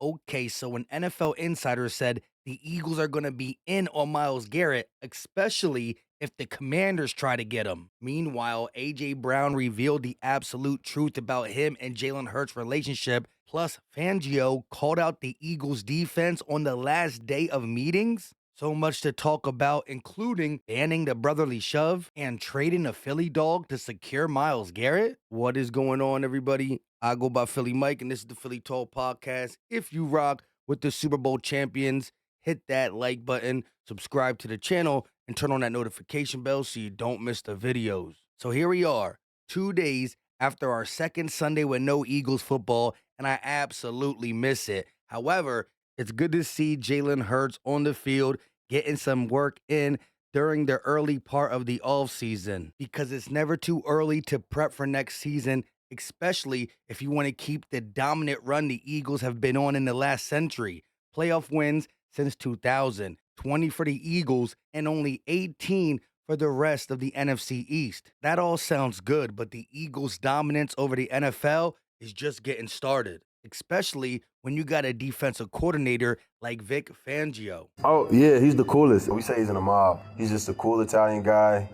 Okay, so an NFL insider said the Eagles are going to be in on Myles Garrett, especially if the Commanders try to get him. Meanwhile, AJ Brown revealed the absolute truth about him and Jalen Hurts' relationship. Plus, Fangio called out the Eagles' defense on the last day of meetings. So much to talk about, including banning the brotherly shove and trading a Philly dog to secure Myles Garrett. What is going on, everybody? I go by Philly Mike, and this is the Philly Talk Podcast. If you rock with the Super Bowl champions, hit that like button, subscribe to the channel, and turn on that notification bell so you don't miss the videos. So here we are, 2 days after our second Sunday with no Eagles football, and I absolutely miss it. However, it's good to see Jalen Hurts on the field getting some work in during the early part of the offseason because it's never too early to prep for next season, especially if you want to keep the dominant run the Eagles have been on in the last century. Playoff wins since 2000, 20 for the Eagles, and only 18 for the rest of the NFC East. That all sounds good, but the Eagles' dominance over the NFL is just getting started, especially when you got a defensive coordinator like Vic Fangio. Oh, yeah, he's the coolest. We say he's in a mob. He's just a cool Italian guy.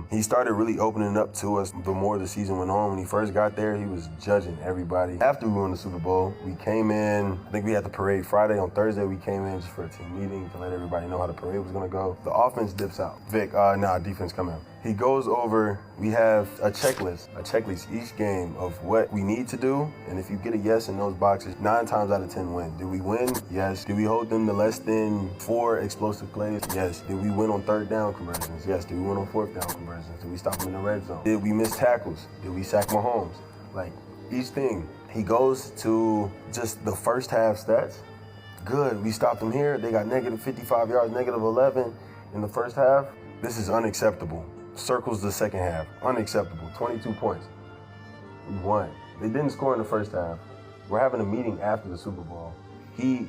He started really opening up to us the more the season went on. When he first got there, he was judging everybody. After we won the Super Bowl, we came in, I think we had the parade Friday. On Thursday, we came in just for a team meeting to let everybody know how the parade was going to go. The offense dips out. Vic, defense come out. He goes over, we have a checklist each game of what we need to do. And if you get a yes in those boxes, 9 times out of 10 win. Did we win? Yes. Did we hold them to less than 4 explosive plays? Yes. Did we win on 3rd down conversions? Yes. Did we win on 4th down conversions? Did we stop them in the red zone? Did we miss tackles? Did we sack Mahomes? Like, each thing. He goes to just the first half stats. Good. We stopped them here. They got negative 55 yards, negative 11 in the first half. This is unacceptable. Circles the second half. Unacceptable. 22 points. We won. They didn't score in the first half. We're having a meeting after the Super Bowl. He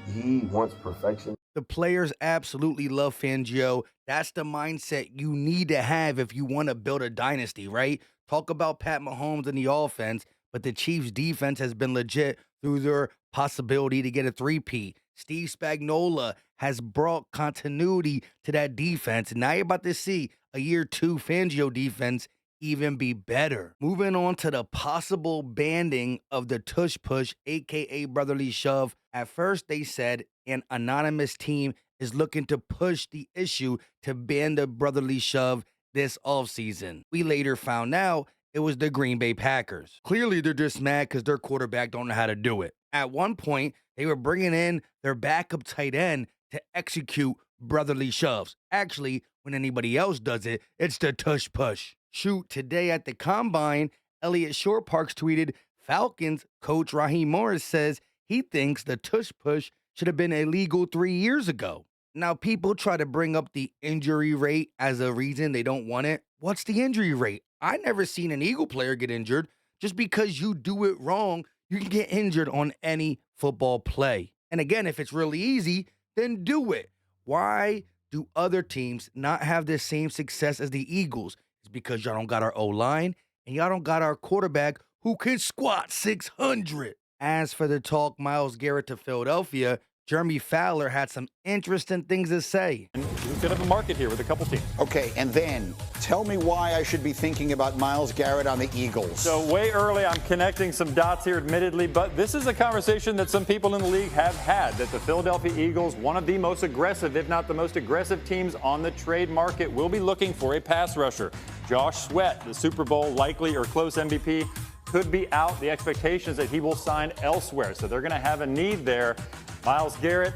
wants perfection. The players absolutely love Fangio. That's the mindset you need to have if you want to build a dynasty, right? Talk about Pat Mahomes and the offense, but the Chiefs' defense has been legit through their possibility to get a three-peat. Steve Spagnuolo has brought continuity to that defense. And now you're about to see a year 2 Fangio defense even be better. Moving on to the possible banding of the Tush push, aka brotherly shove. At first, they said an anonymous team is looking to push the issue to ban the brotherly shove this offseason. We later found out it was the Green Bay Packers. Clearly, they're just mad because their quarterback don't know how to do it. At one point, they were bringing in their backup tight end to execute brotherly shoves. Actually, when anybody else does it, it's the tush push. Shoot, today at the Combine, Elliott Shore-Parks tweeted, Falcons coach Raheem Morris says he thinks the tush push should have been illegal 3 years ago. Now, people try to bring up the injury rate as a reason they don't want it. What's the injury rate? I never seen an Eagle player get injured. Just because you do it wrong, you can get injured on any football play. And again, if it's really easy, then do it. Why do other teams not have the same success as the Eagles? It's because y'all don't got our O-line and y'all don't got our quarterback who can squat 600. As for the talk Myles Garrett to Philadelphia, Jeremy Fowler had some interesting things to say. And we've got a market here with a couple teams. Okay, and then tell me why I should be thinking about Myles Garrett on the Eagles. So way early, I'm connecting some dots here, admittedly, but this is a conversation that some people in the league have had, that the Philadelphia Eagles, one of the most aggressive, if not the most aggressive teams on the trade market, will be looking for a pass rusher. Josh Sweat, the Super Bowl likely or close MVP, could be out. The expectation is that he will sign elsewhere, so they're going to have a need there. Myles Garrett,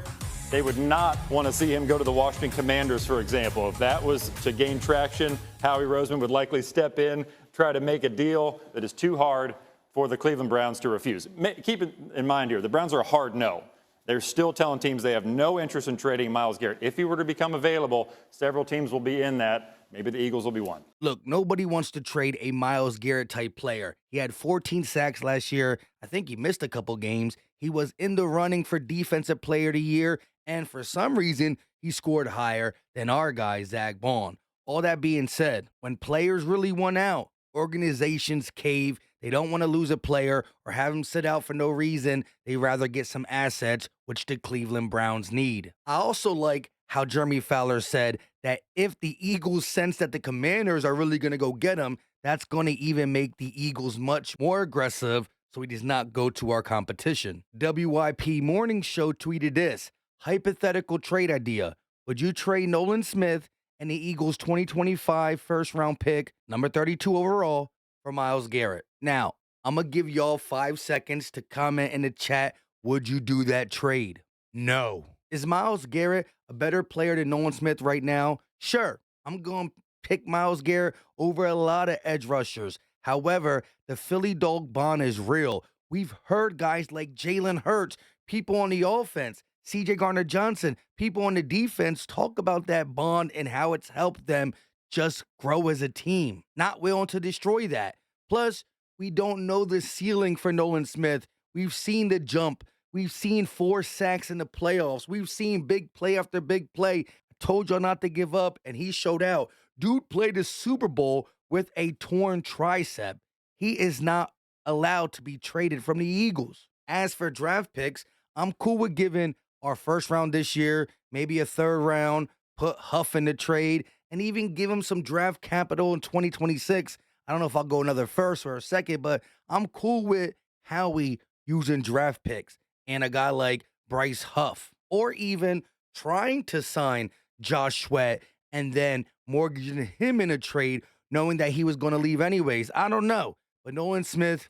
they would not want to see him go to the Washington Commanders, for example. If that was to gain traction, Howie Roseman would likely step in, try to make a deal that is too hard for the Cleveland Browns to refuse. Keep it in mind here, the Browns are a hard no. They're still telling teams they have no interest in trading Myles Garrett. If he were to become available, several teams will be in that. Maybe the Eagles will be one. Look, nobody wants to trade a Myles Garrett type player. He had 14 sacks last year. I think he missed a couple games. He was in the running for Defensive Player of the Year, and for some reason, he scored higher than our guy, Zach Bond. All that being said, when players really want out, organizations cave. They don't want to lose a player or have him sit out for no reason. They rather get some assets, which the Cleveland Browns need. I also like how Jeremy Fowler said that if the Eagles sense that the Commanders are really going to go get him, that's going to even make the Eagles much more aggressive so he does not go to our competition. WYP Morning Show tweeted this, hypothetical trade idea. Would you trade Nolan Smith and the Eagles 2025 first-round pick, number 32 overall, for Myles Garrett? Now, I'm going to give y'all 5 seconds to comment in the chat. Would you do that trade? No. Is Myles Garrett a better player than Nolan Smith right now? Sure. I'm going to pick Myles Garrett over a lot of edge rushers. However, the Philly dog bond is real. We've heard guys like Jalen Hurts, people on the offense, CJ Gardner-Johnson, people on the defense talk about that bond and how it's helped them just grow as a team. Not willing to destroy that. Plus, we don't know the ceiling for Nolan Smith. We've seen the jump. We've seen 4 sacks in the playoffs. We've seen big play after big play. I told y'all not to give up, and he showed out. Dude played the Super Bowl with a torn tricep. He is not allowed to be traded from the Eagles. As for draft picks, I'm cool with giving our first round this year, maybe a third round, put Huff in the trade, and even give him some draft capital in 2026. I don't know if I'll go another first or a second, but I'm cool with how we using draft picks and a guy like Bryce Huff, or even trying to sign Josh Sweat and then mortgaging him in a trade, knowing that he was going to leave anyways. I don't know. But Nolan Smith,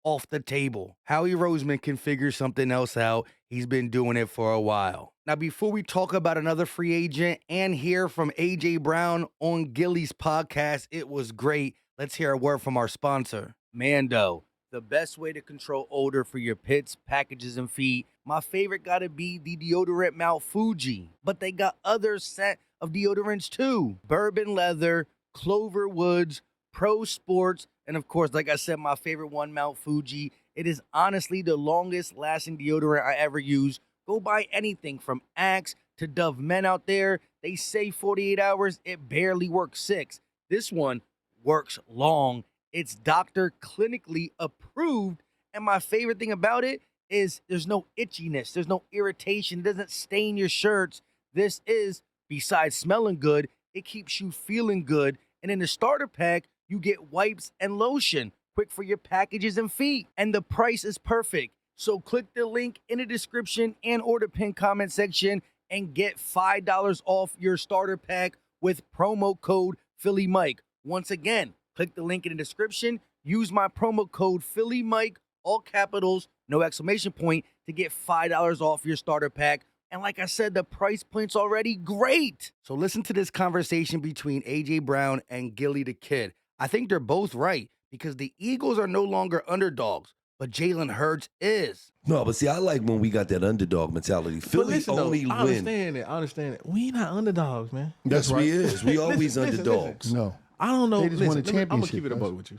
off the table. Howie Roseman can figure something else out. He's been doing it for a while. Now, before we talk about another free agent and hear from A.J. Brown on Gillie's podcast, it was great. Let's hear a word from our sponsor, Mando. The best way to control odor for your pets, packages, and feet. My favorite gotta be the deodorant Mount Fuji, but they got other set of deodorants too. Bourbon Leather, Clover Woods, Pro Sports, and of course, like I said, my favorite one, Mount Fuji. It is honestly the longest lasting deodorant I ever used. Go buy anything from Axe to Dove. Men out there, they say 48 hours, it barely works 6. This one works long. It's doctor clinically approved. And my favorite thing about it is there's no itchiness. There's no irritation. It doesn't stain your shirts. This is, besides smelling good, it keeps you feeling good. And in the starter pack, you get wipes and lotion, quick for your packages and feet. And the price is perfect. So click the link in the description and or the pinned comment section and get $5 off your starter pack with promo code PhillyMike. Once again, click the link in the description. Use my promo code PhillyMike, all capitals, no exclamation point, to get $5 off your starter pack. And like I said, the price point's already great. So listen to this conversation between A.J. Brown and Gillie the Kid. I think they're both right because the Eagles are no longer underdogs, but Jalen Hurts is. No, but see, I like when we got that underdog mentality. Philly only I win. I understand it. We not underdogs, man. Yes, we is. We always underdogs. No. I don't know. They just won a championship. I'm going to keep it a buck with you.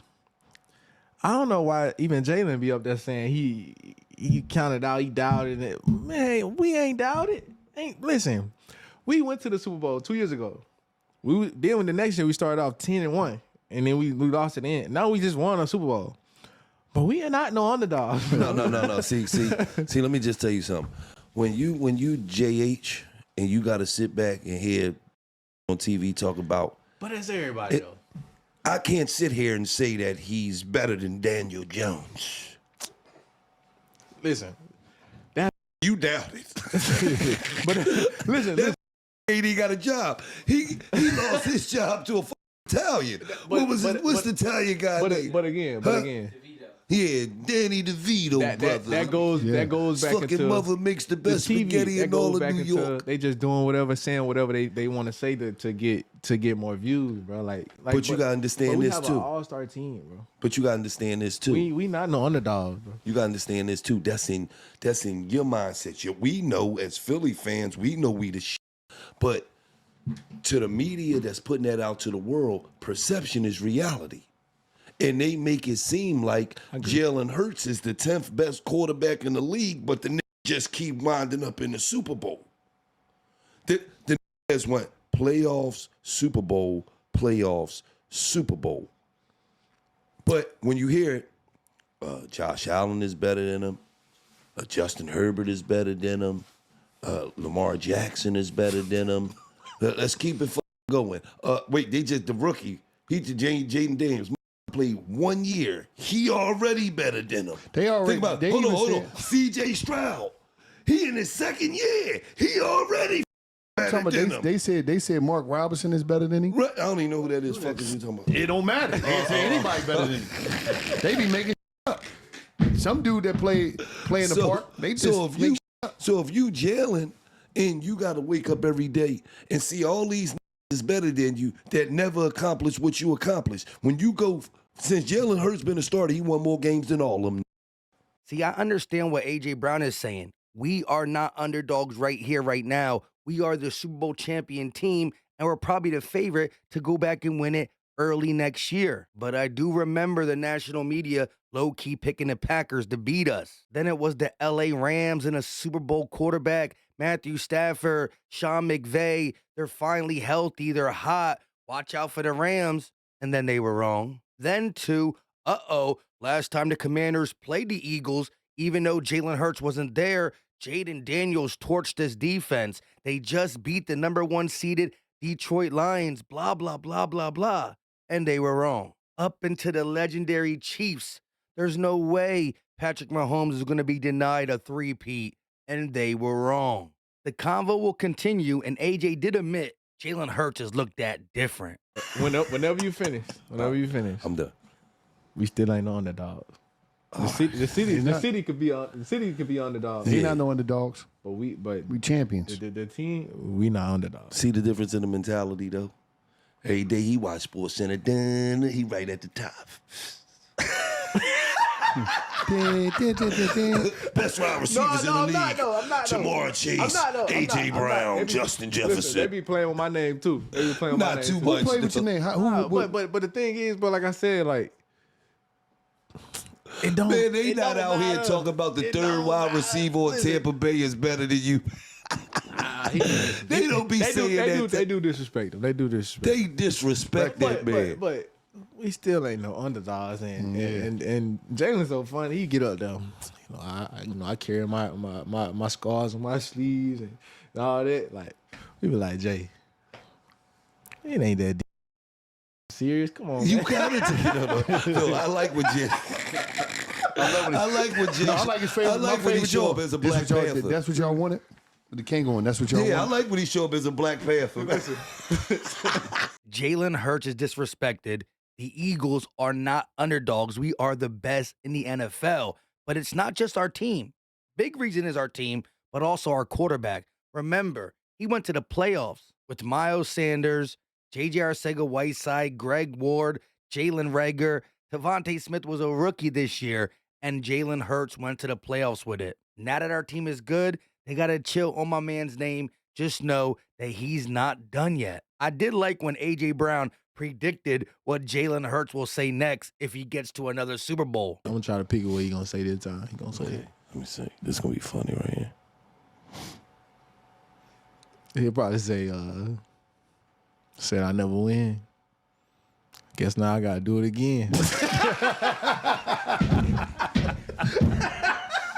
I don't know why even Jalen be up there saying he counted out, he doubted it. Man, we ain't doubted. Listen, we went to the Super Bowl 2 years ago. Then when the next year we started off 10-1, and then we lost at the end. Now we just won a Super Bowl. But we are not no underdogs. No. See, let me just tell you something. When you JH and you got to sit back and hear on TV talk about. But that's everybody, though. I can't sit here and say that he's better than Daniel Jones. Listen. You doubt it. But listen. He got a job. He lost his job to a Italian. What's the Italian guy name? But again. Yeah, Danny DeVito, brother. That goes back fucking into mother makes the best spaghetti in all of New York. They just doing whatever, saying whatever they want to say to get more views, bro. But you gotta understand this too. We have an all-star team, bro. But you gotta understand this too. We not no underdogs, bro. You gotta understand this too. That's in your mindset. We know as Philly fans, we know we the shit. But to the media that's putting that out to the world, perception is reality. And they make it seem like Jalen Hurts is the 10th best quarterback in the league, but the niggas just keep winding up in the Super Bowl. The niggas went playoffs, Super Bowl, playoffs, Super Bowl. But when you hear it, Josh Allen is better than him. Justin Herbert is better than him. Lamar Jackson is better than him. Let's keep it going. Wait, the rookie. Jaden Daniels played 1 year. He already better than him. They already. Think about They hold even on. C.J. Stroud. He in his 2nd year. He already better than him. They said Mark Robinson is better than him. Right, I don't even know who that is. Fuck is you talking about? It don't matter. They didn't say anybody better than him. They be making up. Some dude that play in the park. They just So if you Jalen and you got to wake up every day and see all these is better than you that never accomplished what you accomplished. When you go, since Jalen Hurts been a starter, he won more games than all of them. See, I understand what A.J. Brown is saying. We are not underdogs right here, right now. We are the Super Bowl champion team, and we're probably the favorite to go back and win it early next year. But I do remember the national media low-key picking the Packers to beat us. Then it was the L.A. Rams and a Super Bowl quarterback, Matthew Stafford, Sean McVay. They're finally healthy. They're hot. Watch out for the Rams. And then they were wrong. Then last time the Commanders played the Eagles, even though Jalen Hurts wasn't there, Jaden Daniels torched this defense. They just beat the number 1 seeded Detroit Lions, blah, blah, blah, blah, blah. And they were wrong. Up into the legendary Chiefs. There's no way Patrick Mahomes is going to be denied a 3-peat. And they were wrong. The convo will continue, and AJ did admit Jalen Hurts has looked at different. Whenever you finish, I'm done. We still ain't no underdogs. The city could be underdogs. They not no underdogs. But we champions. The team, we not underdogs. See the difference in the mentality, though? Every day he watch Sports Center, done, he right at the top. Best wide receivers in the league. I'm not. Jamar Chase, A.J. Brown, Justin Jefferson. Listen, they be playing with my name, too. Not too much. Who play with your name? But the thing is, like I said, like, it don't. Man, they it not don't out here matter. talking about the It third don't wide matter. receiver on Listen. Tampa Bay is better than you. They don't be saying that. They do disrespect them. They do disrespect. They disrespect that man. But we still ain't no underdogs, and Jalen's so funny. He get up there. I carry my scars on my sleeves and all that. Like we be like, Jay, it ain't that serious. Come on, You man. gotta take it. No, I like what Jay. I like what Jay. I like his favorite. I like my when he favorite show up show. as a This Black what y'all- Panther. That's what y'all wanted. The Kangaroo. That's what y'all Yeah, I wanted. like when he show up as a Black Panther. Jalen Hurts is disrespected. The Eagles are not underdogs. We are the best in the NFL. But it's not just our team. Big reason is our team, but also our quarterback. Remember, he went to the playoffs with Miles Sanders, J.J. Arcega-Whiteside, Greg Ward, Jalen Reagor. Devontae Smith was a rookie this year, and Jalen Hurts went to the playoffs with it. Now that our team is good, they got to chill on my man's name. Just know that he's not done yet. I did like when A.J. Brown predicted what Jalen Hurts will say next if he gets to another Super Bowl. I'm gonna try to pick what he gonna say this time. He gonna say it. Let me see. This is gonna be funny right here. He'll probably say, said I never win. Guess now I gotta do it again.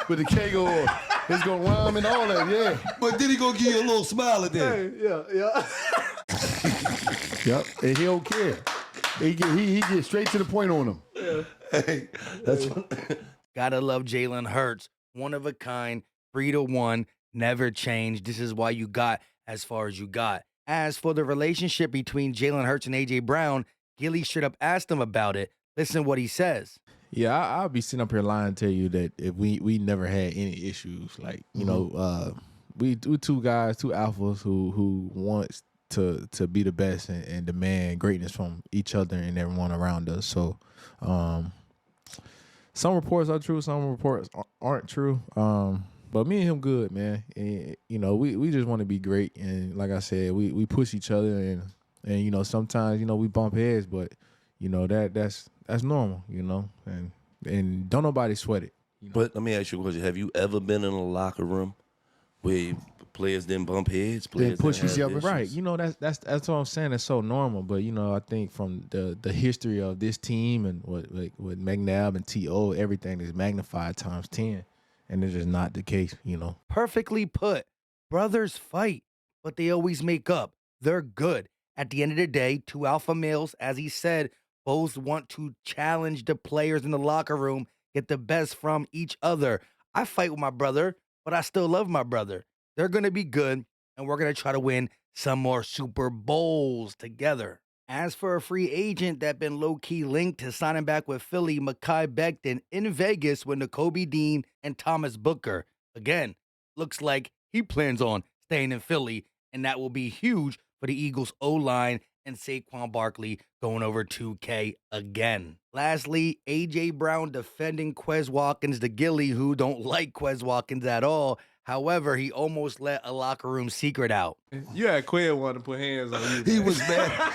With the Kangaroo. It's gonna rhyme and all that. Yeah. But then he gonna give you a little smile at that. yeah. Yep. And he don't care. He get straight to the point on him. Hey, that's Gotta love Jalen Hurts. One of a kind, 3-1, never changed. This is why you got as far as you got. As for the relationship between Jalen Hurts and A.J. Brown, Gillie straight up asked him about it. Listen what he says. Yeah, I'll be sitting up here lying to you that if we never had any issues. Like, you know, we two guys, two alphas who wants to be the best and demand greatness from each other and everyone around us. So some reports are true, some reports aren't true. But me and him good, man. And, you know, we just want to be great. And like I said, we push each other and you know, sometimes, you know, we bump heads, but you know, that's normal, you know, and don't nobody sweat it. You know? But let me ask you a question. Have you ever been in a locker room where players didn't bump heads? Players push didn't have each other. issues? Right, you know, that's what I'm saying. It's so normal, but you know, I think from the history of this team and with McNabb and T.O., everything is magnified times 10. and it's just not the case, Perfectly put. Brothers fight, but they always make up. They're good. At the end of the day, two alpha males, as he said, both want to challenge the players in the locker room, get the best from each other. I fight with my brother, but I still love my brother. They're going to be good, and we're going to try to win some more Super Bowls together. As for a free agent that been low-key linked to signing back with Philly, Mekhi Becton in Vegas with Nakobe Dean and Thomas Booker. Again, looks like he plans on staying in Philly, and that will be huge for the Eagles' O-line and Saquon Barkley going over 2K again. Lastly, A.J. Brown defending Quez Watkins to Gillie, who don't like Quez Watkins at all. However, he almost let a locker room secret out. You had Quez want to put hands on you. He was mad.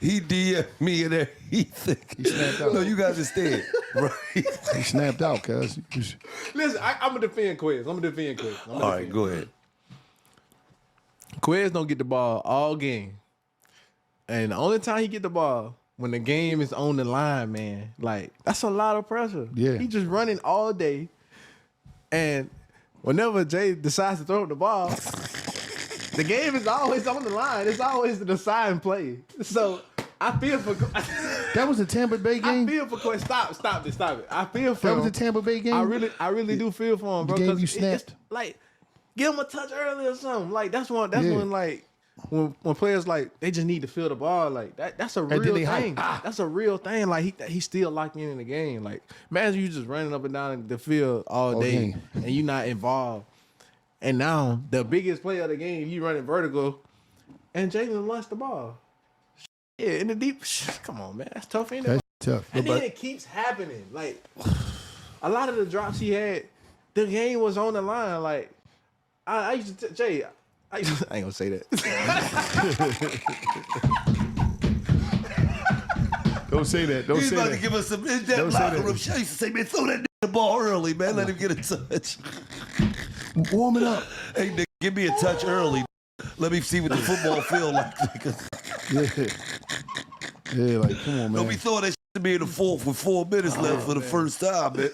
He DM'd me and he snapped out. No, you guys understand, right? He snapped out, cuz. Listen, I'm going to defend Quez. All right, go ahead. Quez don't get the ball all game. And the only time he get the ball, when the game is on the line, man, like, that's a lot of pressure. Yeah. He just running all day. And whenever Jay decides to throw the ball, the game is always on the line. It's always the deciding play. So I feel for That was the Tampa Bay game? I feel for Quez. Stop it. I feel for That him. was the Tampa Bay game? I really do feel for him, bro. The game 'cause you it's snapped? like, give him a touch early or something. Like when like when players like they just need to feel the ball. Like that's a then real they hype. thing. That's a real thing. Like he's still locked in the game. Like imagine you just running up and down the field all day game. and you not involved. And now the biggest player of the game, you running vertical, and Jalen lost the ball. Yeah, in the deep. Come on, man, that's tough, ain't it? That's tough. And then it keeps happening. Like a lot of the drops he had, the game was on the line. Like I used to Jay. I ain't gonna say that. Don't say that. Don't He's say about that. to give us some in-depth Don't say locker that. room shit. I used to say, man, throw that the ball early, man. Let him get a touch. Warm it up. Hey, nigga, give me a touch early. Let me see what the football feel like. Yeah, like, come on, man. Don't be throwing that shit to me in the fourth with 4 minutes left for the first time, man.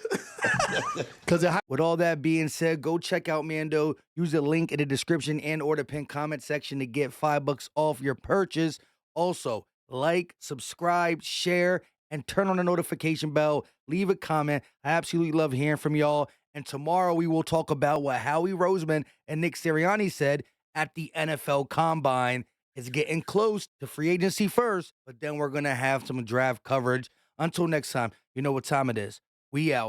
With all that being said, go check out Mando. Use the link in the description and or the pinned comment section to get $5 off your purchase. Also, like, subscribe, share, and turn on the notification bell. Leave a comment. I absolutely love hearing from y'all. And tomorrow we will talk about what Howie Roseman and Nick Sirianni said at the NFL Combine. It's getting close to free agency first, but then we're going to have some draft coverage. Until next time, you know what time it is. We out.